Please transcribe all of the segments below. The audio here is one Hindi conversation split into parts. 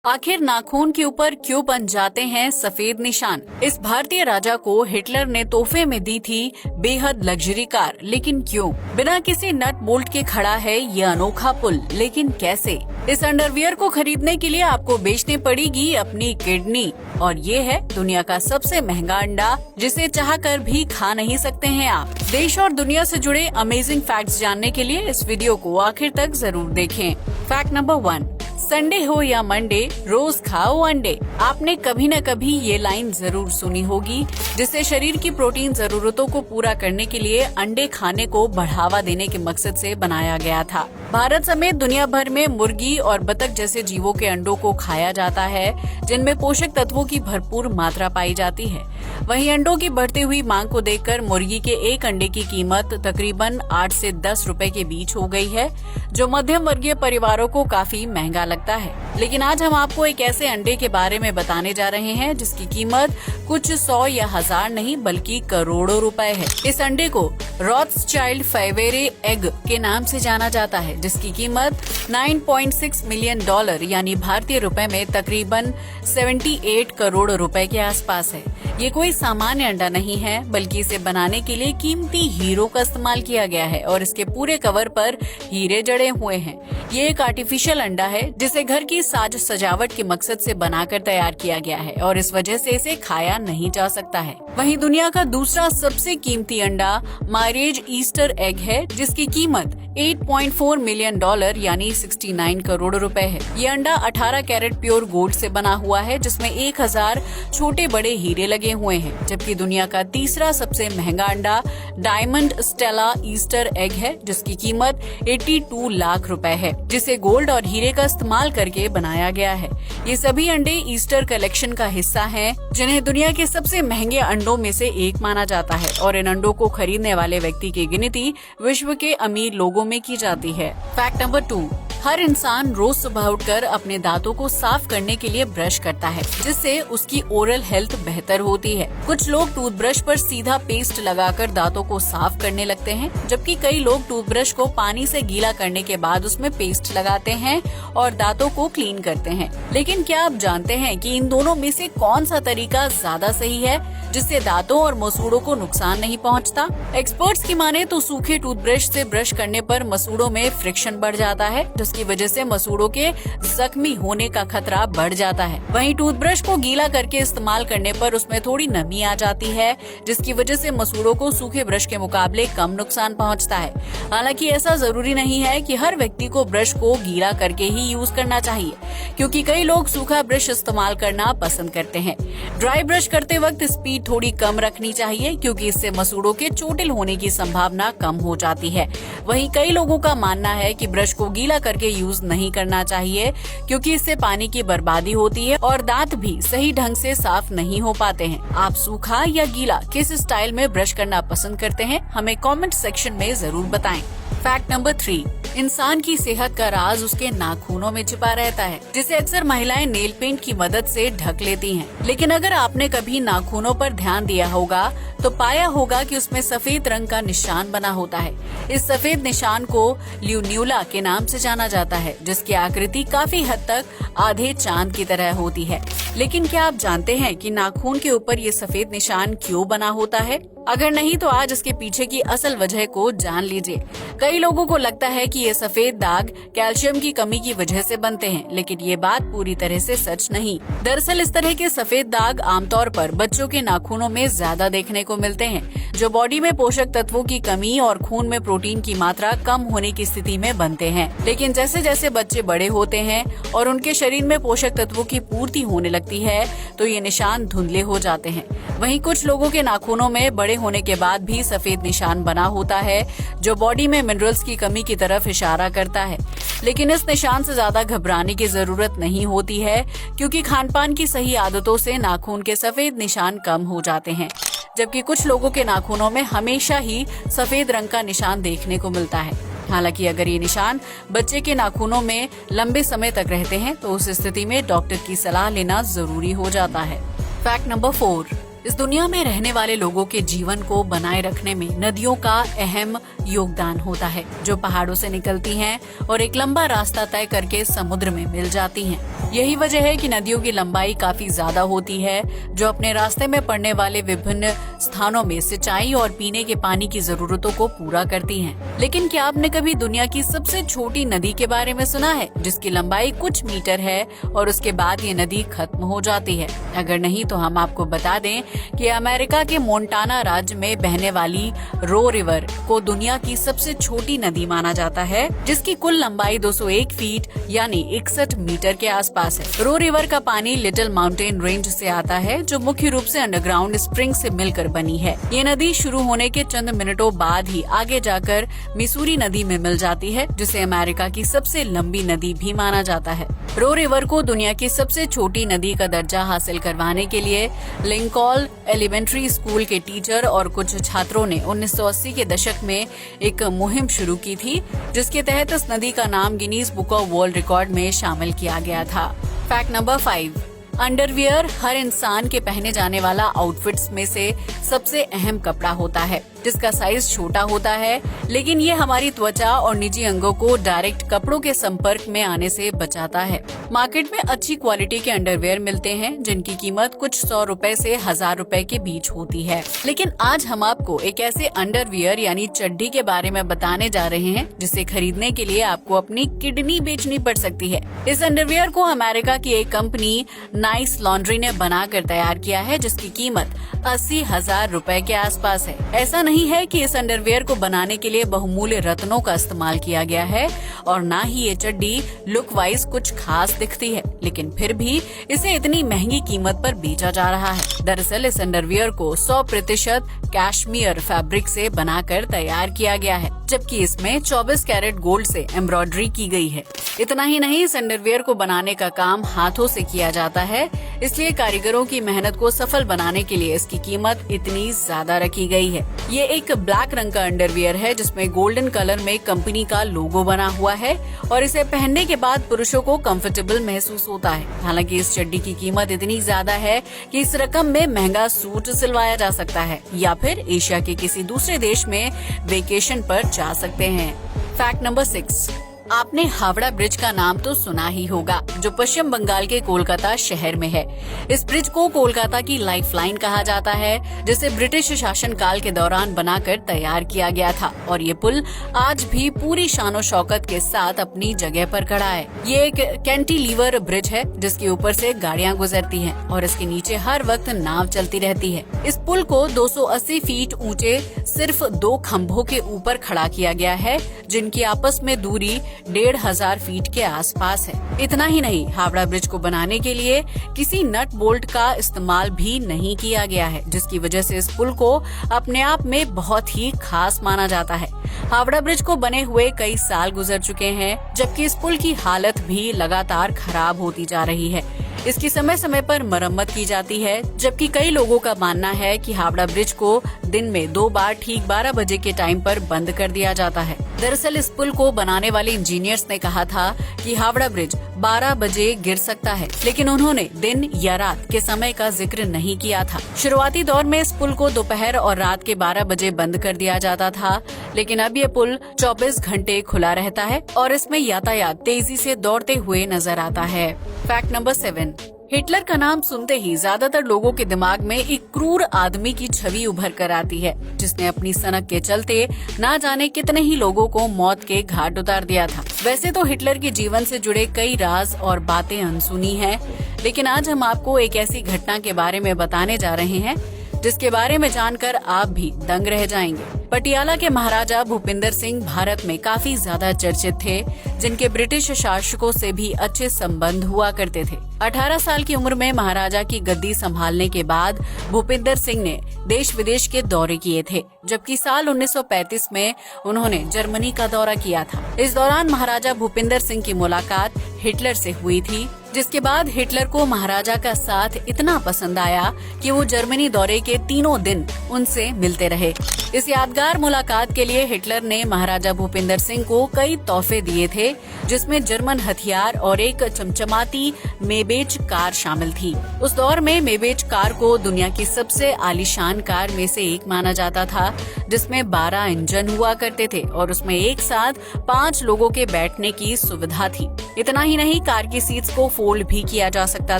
आखिर नाखून के ऊपर क्यों बन जाते हैं सफेद निशान? इस भारतीय राजा को हिटलर ने तोहफे में दी थी बेहद लग्जरी कार, लेकिन क्यों? बिना किसी नट बोल्ट के खड़ा है ये अनोखा पुल, लेकिन कैसे? इस अंडरवियर को खरीदने के लिए आपको बेचनी पड़ेगी अपनी किडनी, और ये है दुनिया का सबसे महंगा अंडा जिसे चाहकर भी खा नहीं सकते हैं आप। देश और दुनिया से जुड़े अमेजिंग फैक्ट्स जानने के लिए इस वीडियो को आखिर तक जरूर देखें। फैक्ट नंबर 1, संडे हो या मंडे, रोज खाओ अंडे। आपने कभी न कभी ये लाइन जरूर सुनी होगी, जिससे शरीर की प्रोटीन जरूरतों को पूरा करने के लिए अंडे खाने को बढ़ावा देने के मकसद से बनाया गया था। भारत समेत दुनिया भर में मुर्गी और बतख जैसे जीवों के अंडों को खाया जाता है, जिनमें पोषक तत्वों की भरपूर मात्रा पाई जाती है। वहीं अंडों की बढ़ती हुई मांग को देखकर मुर्गी के एक अंडे की कीमत तकरीबन 8 से 10 रुपए के बीच हो गई है, जो मध्यम वर्गीय परिवारों को काफी महंगा लगता है। लेकिन आज हम आपको एक ऐसे अंडे के बारे में बताने जा रहे हैं जिसकी कीमत कुछ 100 या 1000 नहीं बल्कि करोड़ों रुपए है। इस अंडे को रॉथस्चाइल्ड फेवेरे एग के नाम से जाना जाता है, जिसकी कीमत 9.6 मिलियन डॉलर यानी भारतीय रुपए में तकरीबन 78 करोड़ रुपए के आसपास है। ये कोई सामान्य अंडा नहीं है, बल्कि इसे बनाने के लिए कीमती हीरो का इस्तेमाल किया गया है और इसके पूरे कवर पर हीरे जड़े हुए हैं। ये एक आर्टिफिशियल अंडा है जिसे घर की साज सजावट के मकसद से बनाकर तैयार किया गया है और इस वजह से इसे खाया नहीं जा सकता है। वहीं दुनिया का दूसरा सबसे कीमती अंडा मायरेज ईस्टर एग है, जिसकी कीमत 8.4 मिलियन डॉलर यानी 69 करोड़ रुपए है। ये अंडा 18 कैरेट प्योर गोल्ड से बना हुआ है, जिसमें 1000 छोटे बड़े हीरे लगे हुए हैं। जबकि दुनिया का तीसरा सबसे महंगा अंडा डायमंड स्टेला ईस्टर एग है, जिसकी कीमत 82 लाख रुपए है, जिसे गोल्ड और हीरे का इस्तेमाल करके बनाया गया है। ये सभी अंडे ईस्टर कलेक्शन का हिस्सा हैं, जिन्हें दुनिया के सबसे महंगे अंडों में से एक माना जाता है और इन अंडों को खरीदने वाले व्यक्ति की गिनती विश्व के अमीर लोगों में की जाती है। फैक्ट नंबर 2, हर इंसान रोज सुबह उठकर अपने दांतों को साफ करने के लिए ब्रश करता है, जिससे उसकी ओरल हेल्थ बेहतर होती है। कुछ लोग टूथब्रश पर सीधा पेस्ट लगाकर दांतों को साफ करने लगते हैं, जबकि कई लोग टूथब्रश को पानी से गीला करने के बाद उसमें पेस्ट लगाते हैं और दांतों को क्लीन करते हैं। लेकिन क्या आप जानते हैं कि इन दोनों में से कौन सा तरीका ज्यादा सही है, जिससे दांतों और मसूड़ों को नुकसान नहीं पहुंचता? एक्सपर्ट्स की माने तो सूखे टूथब्रश से ब्रश करने पर मसूड़ों में फ्रिक्शन बढ़ जाता है, जिसकी वजह से मसूड़ों के जख्मी होने का खतरा बढ़ जाता है। वहीं टूथब्रश को गीला करके इस्तेमाल करने पर उसमें थोड़ी नमी आ जाती है, जिसकी वजह से मसूड़ों को सूखे ब्रश के मुकाबले कम नुकसान पहुंचता है। हालांकि ऐसा जरूरी नहीं है कि हर व्यक्ति को ब्रश को गीला करके ही यूज करना चाहिए, क्योंकि कई लोग सूखा ब्रश इस्तेमाल करना पसंद करते हैं। ड्राई ब्रश करते वक्त स्पीड थोड़ी कम रखनी चाहिए, क्योंकि इससे मसूड़ों के चोटिल होने की संभावना कम हो जाती है। वहीं कई लोगों का मानना है कि ब्रश को गीला करके यूज नहीं करना चाहिए, क्योंकि इससे पानी की बर्बादी होती है और दांत भी सही ढंग से साफ नहीं हो पाते हैं। आप सूखा या गीला किस स्टाइल में ब्रश करना पसंद करते हैं, हमें कमेंट सेक्शन में जरूर बताएं। फैक्ट नंबर 3, इंसान की सेहत का राज उसके नाखूनों में छिपा रहता है, जिसे अक्सर महिलाएं नेल पेंट की मदद से ढक लेती हैं। लेकिन अगर आपने कभी नाखूनों पर ध्यान दिया होगा तो पाया होगा कि उसमें सफेद रंग का निशान बना होता है। इस सफेद निशान को ल्यून्यूला के नाम से जाना जाता है, जिसकी आकृति काफी हद तक आधे चांद की तरह होती है। लेकिन क्या आप जानते हैं कि नाखून के ऊपर ये सफेद निशान क्यों बना होता है? अगर नहीं तो आज इसके पीछे की असल वजह को जान लीजिए। कई लोगों को लगता है कि ये सफेद दाग कैल्शियम की कमी की वजह से बनते हैं, लेकिन ये बात पूरी तरह से सच नहीं। दरअसल इस तरह के सफेद दाग आमतौर पर बच्चों के नाखूनों में ज्यादा देखने को मिलते हैं, जो बॉडी में पोषक तत्वों की कमी और खून में प्रोटीन की मात्रा कम होने की स्थिति में बनते हैं। लेकिन जैसे जैसे बच्चे बड़े होते हैं और उनके शरीर में पोषक तत्वों की पूर्ति होने लगती है, तो ये निशान धुंधले हो जाते हैं। वहीं कुछ लोगों के नाखूनों में बड़े होने के बाद भी सफेद निशान बना होता है, जो बॉडी में मिनरल्स की कमी की तरफ इशारा करता है। लेकिन इस निशान से ज्यादा घबराने की जरूरत नहीं होती है, क्योंकि खानपान की सही आदतों से नाखून के सफेद निशान कम हो जाते हैं। जबकि कुछ लोगों के नाखूनों में हमेशा ही सफेद रंग का निशान देखने को मिलता है। हालांकि अगर ये निशान बच्चे के नाखूनों में लंबे समय तक रहते हैं, तो उस स्थिति में डॉक्टर की सलाह लेना जरूरी हो जाता है। फैक्ट नंबर 4, इस दुनिया में रहने वाले लोगों के जीवन को बनाए रखने में नदियों का अहम योगदान होता है, जो पहाड़ों से निकलती हैं और एक लंबा रास्ता तय करके समुद्र में मिल जाती हैं। यही वजह है कि नदियों की लंबाई काफी ज्यादा होती है, जो अपने रास्ते में पड़ने वाले विभिन्न स्थानों में सिंचाई और पीने के पानी की जरूरतों को पूरा करती हैं। लेकिन क्या आपने कभी दुनिया की सबसे छोटी नदी के बारे में सुना है, जिसकी लंबाई कुछ मीटर है और उसके बाद ये नदी खत्म हो जाती है? अगर नहीं तो हम आपको बता दें कि अमेरिका के मोंटाना राज्य में बहने वाली रो रिवर को दुनिया की सबसे छोटी नदी माना जाता है, जिसकी कुल लंबाई 201 फीट यानी 61 मीटर के आसपास है। रो रिवर का पानी लिटिल माउंटेन रेंज से आता है, जो मुख्य रूप से अंडरग्राउंड स्प्रिंग से मिलकर बनी है। ये नदी शुरू होने के चंद मिनटों बाद ही आगे जाकर मिसूरी नदी में मिल जाती है, जिसे अमेरिका की सबसे लंबी नदी भी माना जाता है। रो रिवर को दुनिया की सबसे छोटी नदी का दर्जा हासिल करवाने के लिए लिंकॉल एलिमेंट्री स्कूल के टीचर और कुछ छात्रों ने 1980 के दशक में एक मुहिम शुरू की थी, जिसके तहत इस नदी का नाम Guinness book of world record में शामिल किया गया था। फैक्ट नंबर 5, अंडरवियर हर इंसान के पहने जाने वाला आउटफिट्स में से सबसे अहम कपड़ा होता है, जिसका साइज छोटा होता है, लेकिन ये हमारी त्वचा और निजी अंगों को डायरेक्ट कपड़ों के संपर्क में आने से बचाता है। मार्केट में अच्छी क्वालिटी के अंडरवियर मिलते हैं, जिनकी कीमत कुछ 100 रुपए से 1000 रुपए के बीच होती है। लेकिन आज हम आपको एक ऐसे अंडरवियर यानी चड्डी के बारे में बताने जा रहे हैं, जिसे खरीदने के लिए आपको अपनी किडनी बेचनी पड़ सकती है। इस अंडरवियर को अमेरिका की एक कंपनी नाइस लॉन्ड्री ने बनाकर तैयार किया है, जिसकी कीमत 80,000 रुपए के आसपास है। ऐसा नहीं है कि इस अंडरवियर को बनाने के लिए बहुमूल्य रत्नों का इस्तेमाल किया गया है और ना ही ये चड्डी लुक वाइज कुछ खास दिखती है, लेकिन फिर भी इसे इतनी महंगी कीमत पर बेचा जा रहा है। दरअसल इस अंडरवियर को 100% कैशमियर फैब्रिक से बनाकर तैयार किया गया है, जबकि इसमें 24 कैरेट गोल्ड से एम्ब्रॉयडरी की गई है। इतना ही नहीं, इस अंडरवियर को बनाने का काम हाथों से किया जाता है, इसलिए कारीगरों की मेहनत को सफल बनाने के लिए इसकी कीमत इतनी ज्यादा रखी गई है। ये एक ब्लैक रंग का अंडरवियर है, जिसमें गोल्डन कलर में कंपनी का लोगो बना हुआ है और इसे पहनने के बाद पुरुषों को कंफर्टेबल महसूस होता है। हालांकि इस चड्डी की कीमत इतनी ज्यादा है कि इस रकम में महंगा सूट सिलवाया जा सकता है या फिर एशिया के किसी दूसरे देश में वेकेशन पर जा सकते हैं। फैक्ट नंबर 6, आपने हावड़ा ब्रिज का नाम तो सुना ही होगा, जो पश्चिम बंगाल के कोलकाता शहर में है। इस ब्रिज को कोलकाता की लाइफलाइन कहा जाता है, जिसे ब्रिटिश शासनकाल के दौरान बनाकर तैयार किया गया था और ये पुल आज भी पूरी शानो शौकत के साथ अपनी जगह पर खड़ा है। ये एक कैंटिलीवर ब्रिज है, जिसके ऊपर से गाड़ियां गुजरती हैं और इसके नीचे हर वक्त नाव चलती रहती है। इस पुल को 280 फीट ऊंचे सिर्फ 2 खंभों के ऊपर खड़ा किया गया है, जिनकी आपस में दूरी 1500 फीट के आसपास है। इतना ही नहीं, हावड़ा ब्रिज को बनाने के लिए किसी नट बोल्ट का इस्तेमाल भी नहीं किया गया है, जिसकी वजह से इस पुल को अपने आप में बहुत ही खास माना जाता है। हावड़ा ब्रिज को बने हुए कई साल गुजर चुके हैं, जबकि इस पुल की हालत भी लगातार खराब होती जा रही है। इसकी समय समय पर मरम्मत की जाती है, जबकि कई लोगों का मानना है कि हावड़ा ब्रिज को दिन में 2 बार ठीक 12 बजे के टाइम पर बंद कर दिया जाता है। दरअसल इस पुल को बनाने वाले इंजीनियर्स ने कहा था कि हावड़ा ब्रिज 12 बजे गिर सकता है, लेकिन उन्होंने दिन या रात के समय का जिक्र नहीं किया था। शुरुआती दौर में इस पुल को दोपहर और रात के 12 बजे बंद कर दिया जाता था, लेकिन अब ये पुल 24 घंटे खुला रहता है और इसमें यातायात तेजी से दौड़ते हुए नजर आता है। फैक्ट नंबर 7, हिटलर का नाम सुनते ही ज्यादातर लोगों के दिमाग में एक क्रूर आदमी की छवि उभर कर आती है, जिसने अपनी सनक के चलते ना जाने कितने ही लोगों को मौत के घाट उतार दिया था। वैसे तो हिटलर के जीवन से जुड़े कई राज और बातें अनसुनी हैं, लेकिन आज हम आपको एक ऐसी घटना के बारे में बताने जा रहे हैं जिसके बारे में जानकर आप भी दंग रह जाएंगे। पटियाला के महाराजा भूपिंदर सिंह भारत में काफी ज्यादा चर्चित थे, जिनके ब्रिटिश शासकों से भी अच्छे संबंध हुआ करते थे। 18 साल की उम्र में महाराजा की गद्दी संभालने के बाद भूपिंदर सिंह ने देश विदेश के दौरे किए थे, जबकि साल 1935 में उन्होंने जर्मनी का दौरा किया था। इस दौरान महाराजा भूपिंदर सिंह की मुलाकात हिटलर से हुई थी, जिसके बाद हिटलर को महाराजा का साथ इतना पसंद आया कि वो जर्मनी दौरे के 3 दिन उनसे मिलते रहे। इस यादगार मुलाकात के लिए हिटलर ने महाराजा भूपिंदर सिंह को कई तोहफे दिए थे, थे, जिसमें जर्मन हथियार और एक चमचमाती मेबेच कार शामिल थी। उस दौर में मेबेच कार को दुनिया की सबसे आलीशान कार में से एक माना जाता था, जिसमें 12 इंजन हुआ करते थे और उसमें एक साथ 5 लोगों के बैठने की सुविधा थी। इतना ही नहीं, कार की सीट्स को फोल्ड भी किया जा सकता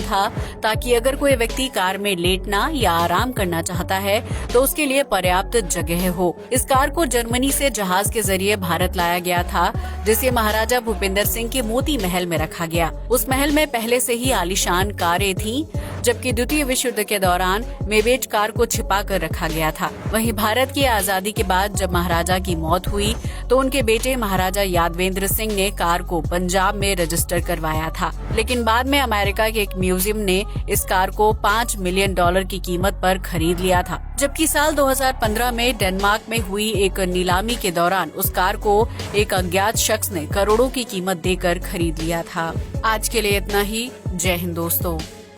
था, ताकि अगर कोई व्यक्ति कार में लेटना या आराम करना चाहता है तो उसके लिए पर्याप्त जगह हो। इस कार को जर्मनी से जहाज के जरिए भारत लाया गया था, जिसे महाराजा भूपेंद्र सिंह के मोती महल में रखा गया। उस महल में पहले से ही आलीशान कारें थीं, जबकि द्वितीय विश्व युद्ध के दौरान मेबेच कार को छिपा कर रखा गया था। वहीं भारत की आजादी के बाद जब महाराजा की मौत हुई तो उनके बेटे महाराजा यादवेंद्र सिंह ने कार को पंजाब में रजिस्टर करवाया था, लेकिन बाद में अमेरिका के एक म्यूजियम ने इस कार को $5 मिलियन की कीमत पर खरीद लिया था। जबकि साल 2015 में डेनमार्क में हुई एक नीलामी के दौरान उस कार को एक अज्ञात शख्स ने करोड़ों की कीमत देकर खरीद लिया था। आज के लिए इतना ही। जय हिंद दोस्तों।